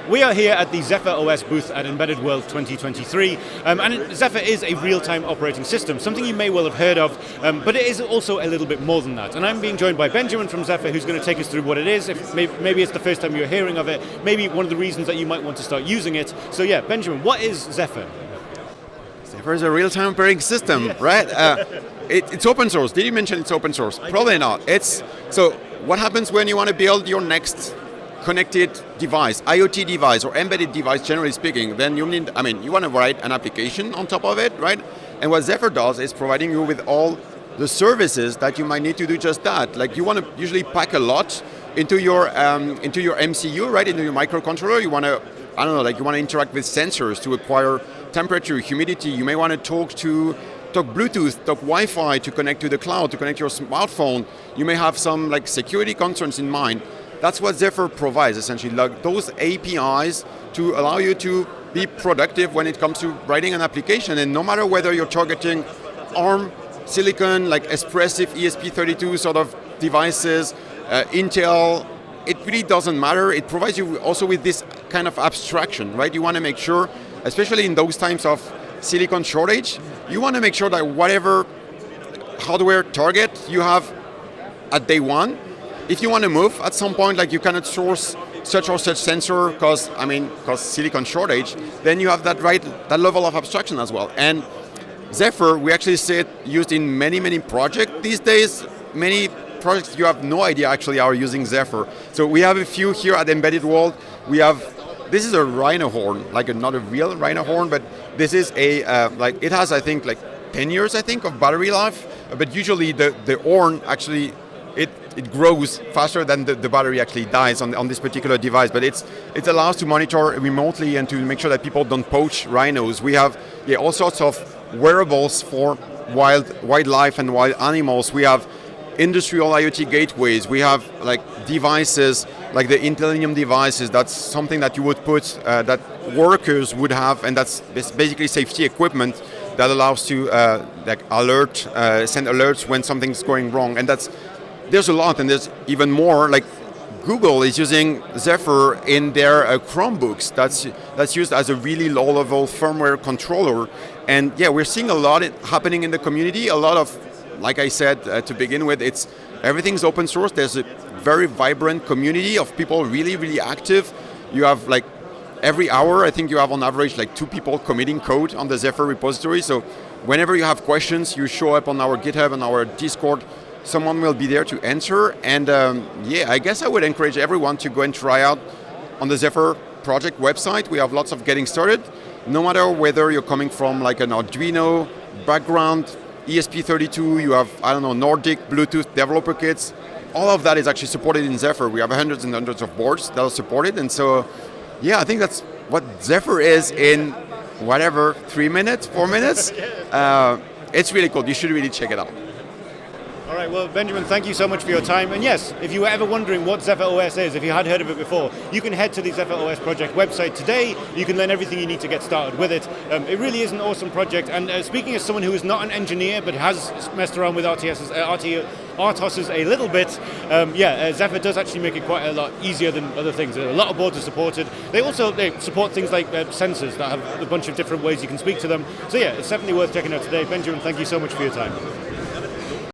We are here at the Zephyr OS booth at Embedded World 2023, and Zephyr is a real-time operating system, something you may well have heard of, but it is also a little bit more than that. And I'm being joined by Benjamin from Zephyr, who's going to take us through what it is. If maybe it's the first time you're hearing of it, maybe one of the reasons that you might want to start using it. So yeah, Benjamin, what is Zephyr? Zephyr is a real-time operating system, right? It's open source. Did you mention it's open source? Probably not. So what happens when you want to build your next connected device, IoT device or embedded device, generally speaking, then you want to write an application on top of it, right? And what Zephyr does is providing you with all the services that you might need to do just that. Like you want to usually pack a lot into your MCU, right? Into your microcontroller. You want to, you want to interact with sensors to acquire temperature, humidity. You may want to talk Bluetooth, talk Wi-Fi to connect to the cloud, to connect your smartphone. You may have some security concerns in mind. That's what Zephyr provides, essentially, like those APIs to allow you to be productive when it comes to writing an application. And no matter whether you're targeting ARM, Silicon, like Espressif, ESP32 sort of devices, Intel, it really doesn't matter. It provides you also with this kind of abstraction, right? You want to make sure, especially in those times of silicon shortage, you want to make sure that whatever hardware target you have at day one, if you want to move at some point, like you cannot source such or such sensor because silicon shortage, then you have that level of abstraction as well. And Zephyr, we actually see it used in many projects these days. Many projects you have no idea actually are using Zephyr. So we have a few here at Embedded World. This is a rhino horn, not a real rhino horn, but this is it has I think 10 years of battery life. But usually the horn actually it grows faster than the battery actually dies on this particular device. But it allows to monitor remotely and to make sure that people don't poach rhinos. We have all sorts of wearables for wildlife and wild animals. We have industrial IoT gateways. We have devices like the Intellium devices. That's something that you would put that workers would have, and that's basically safety equipment that allows to send alerts when something's going wrong. And there's a lot, and there's even more. Google is using Zephyr in their Chromebooks. That's used as a really low-level firmware controller. And we're seeing a lot happening in the community. A lot of, like I said to begin with, everything's open source. There's a very vibrant community of people really active. You have every hour, I think you have on average 2 people committing code on the Zephyr repository. So whenever you have questions, you show up on our GitHub and our Discord. Someone will be there to answer, and I guess I would encourage everyone to go and try out on the Zephyr project website. We have lots of getting started. No matter whether you're coming from an Arduino background, ESP32, you have, Nordic, Bluetooth developer kits, all of that is actually supported in Zephyr. We have hundreds and hundreds of boards that are supported, and so, I think that's what Zephyr is in 3 minutes, 4 minutes. It's really cool. You should really check it out. All right, well, Benjamin, thank you so much for your time. And yes, if you were ever wondering what Zephyr OS is, if you had heard of it before, you can head to the Zephyr OS project website today. You can learn everything you need to get started with it. It really is an awesome project. And speaking as someone who is not an engineer, but has messed around with RTOSs a little bit, Zephyr does actually make it quite a lot easier than other things. A lot of boards are supported. They support things like sensors that have a bunch of different ways you can speak to them. So it's definitely worth checking out today. Benjamin, thank you so much for your time.